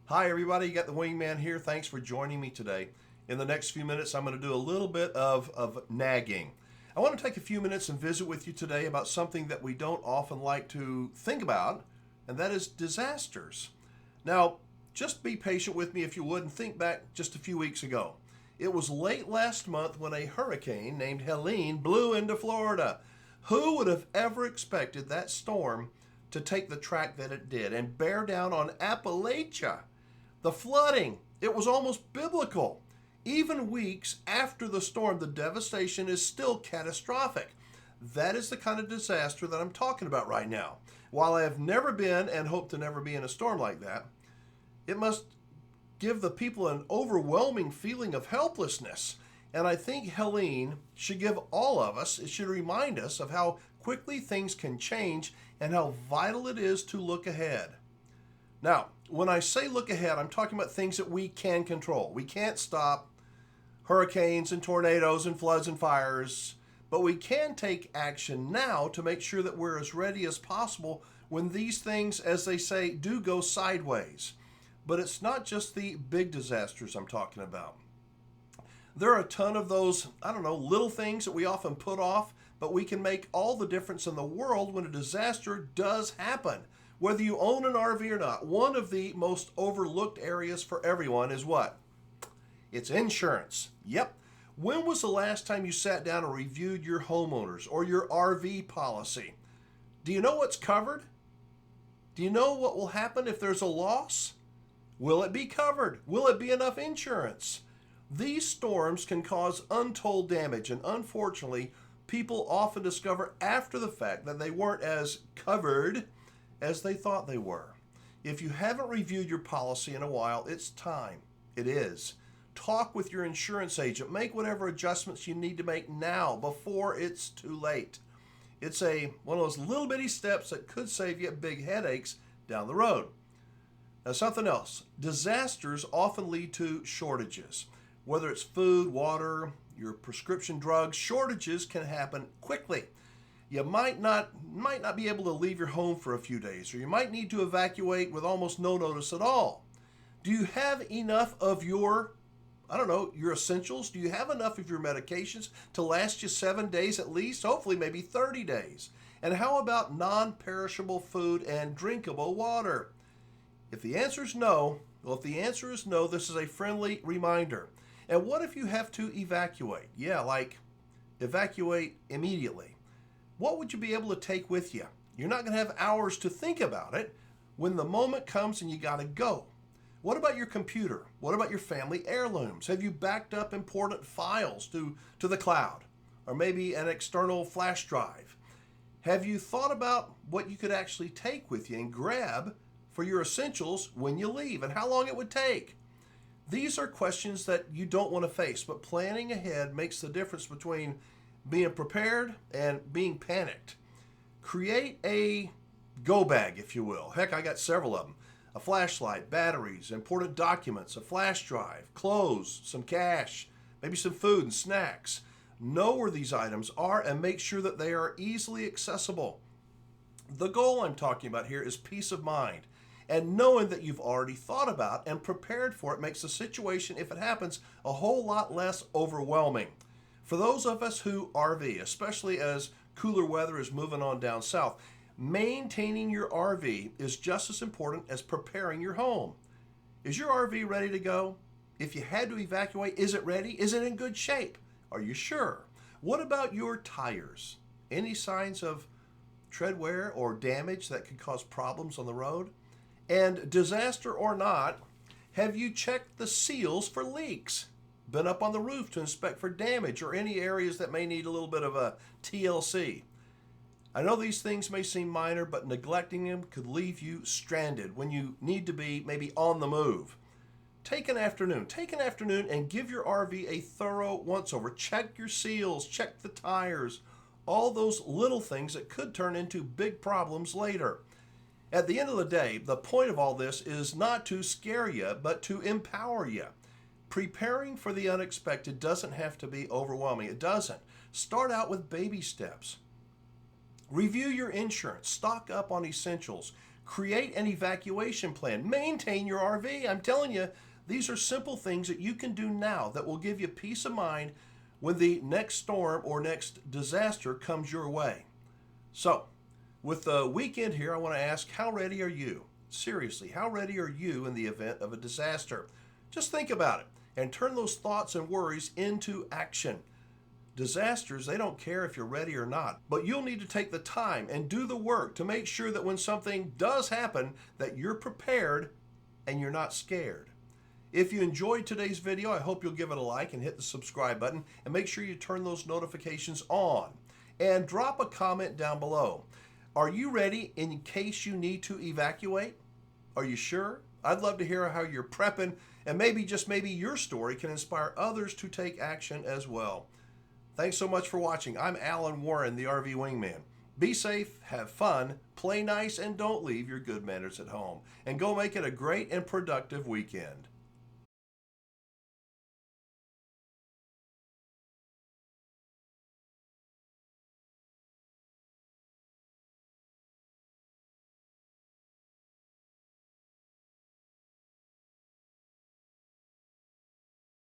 Hi, everybody. You got the Wingman here. Thanks for joining me today. In the next few minutes, I'm going to do a little bit of nagging. I want to take a few minutes and visit with you today about something that we don't often like to think about, and that is disasters. Now, just be patient with me if you would and think back just a few weeks ago. It was late last month when a hurricane named Helene blew into Florida. Who would have ever expected that storm to take the track that it did and bear down on Appalachia? The flooding, it was almost biblical. Even weeks after the storm, the devastation is still catastrophic. That is the kind of disaster that I'm talking about right now. While I have never been and hope to never be in a storm like that, it must give the people an overwhelming feeling of helplessness. And I think Helene should give all of us, it should remind us of how quickly things can change and how vital it is to look ahead. Now, when I say look ahead, I'm talking about things that we can control. We can't stop hurricanes and tornadoes and floods and fires, but we can take action now to make sure that we're as ready as possible when these things, as they say, do go sideways. But it's not just the big disasters I'm talking about. There are a ton of those, little things that we often put off, but we can make all the difference in the world when a disaster does happen. Whether you own an RV or not, one of the most overlooked areas for everyone is what? It's insurance. Yep. When was the last time you sat down and reviewed your homeowners or your RV policy? Do you know what's covered? Do you know what will happen if there's a loss? Will it be covered? Will it be enough insurance? These storms can cause untold damage, and unfortunately, people often discover after the fact that they weren't as covered as they thought they were. If you haven't reviewed your policy in a while, it's time. It is. Talk with your insurance agent. Make whatever adjustments you need to make now before it's too late. It's one of those little bitty steps that could save you big headaches down the road. Now, something else. Disasters often lead to shortages. Whether it's food, water, your prescription drugs, shortages can happen quickly. You might not be able to leave your home for a few days, or you might need to evacuate with almost no notice at all. Do you have enough of your essentials? Do you have enough of your medications to last you 7 days at least? Hopefully maybe 30 days. And how about non-perishable food and drinkable water? If the answer is no, this is a friendly reminder. And what if you have to evacuate? Yeah, like evacuate immediately. What would you be able to take with you? You're not going to have hours to think about it when the moment comes and you got to go. What about your computer? What about your family heirlooms? Have you backed up important files to the cloud or maybe an external flash drive? Have you thought about what you could actually take with you and grab for your essentials when you leave and how long it would take? These are questions that you don't want to face, but planning ahead makes the difference between being prepared and being panicked. Create a go bag, if you will. Heck, I got several of them. A flashlight, batteries, important documents, a flash drive, clothes, some cash, maybe some food and snacks. Know where these items are and make sure that they are easily accessible. The goal I'm talking about here is peace of mind. And knowing that you've already thought about and prepared for it makes the situation, if it happens, a whole lot less overwhelming. For those of us who RV, especially as cooler weather is moving on down south, maintaining your RV is just as important as preparing your home. Is your RV ready to go? If you had to evacuate, is it ready? Is it in good shape? Are you sure? What about your tires? Any signs of tread wear or damage that could cause problems on the road? And disaster or not, have you checked the seals for leaks? Been up on the roof to inspect for damage or any areas that may need a little bit of a TLC? I know these things may seem minor, but neglecting them could leave you stranded when you need to be maybe on the move. Take an afternoon and give your RV a thorough once-over. Check your seals, check the tires, all those little things that could turn into big problems later. At the end of the day, the point of all this is not to scare you, but to empower you. Preparing for the unexpected doesn't have to be overwhelming. It doesn't. Start out with baby steps. Review your insurance. Stock up on essentials. Create an evacuation plan. Maintain your RV. I'm telling you, these are simple things that you can do now that will give you peace of mind when the next storm or next disaster comes your way. So, with the weekend here, I want to ask, how ready are you? Seriously, how ready are you in the event of a disaster? Just think about it and turn those thoughts and worries into action. Disasters, they don't care if you're ready or not, but you'll need to take the time and do the work to make sure that when something does happen, that you're prepared and you're not scared. If you enjoyed today's video, I hope you'll give it a like and hit the subscribe button, and make sure you turn those notifications on. And drop a comment down below. Are you ready in case you need to evacuate? Are you sure? I'd love to hear how you're prepping, and maybe, just maybe, your story can inspire others to take action as well. Thanks so much for watching. I'm Alan Warren, the RV Wingman. Be safe, have fun, play nice, and don't leave your good manners at home. And go make it a great and productive weekend.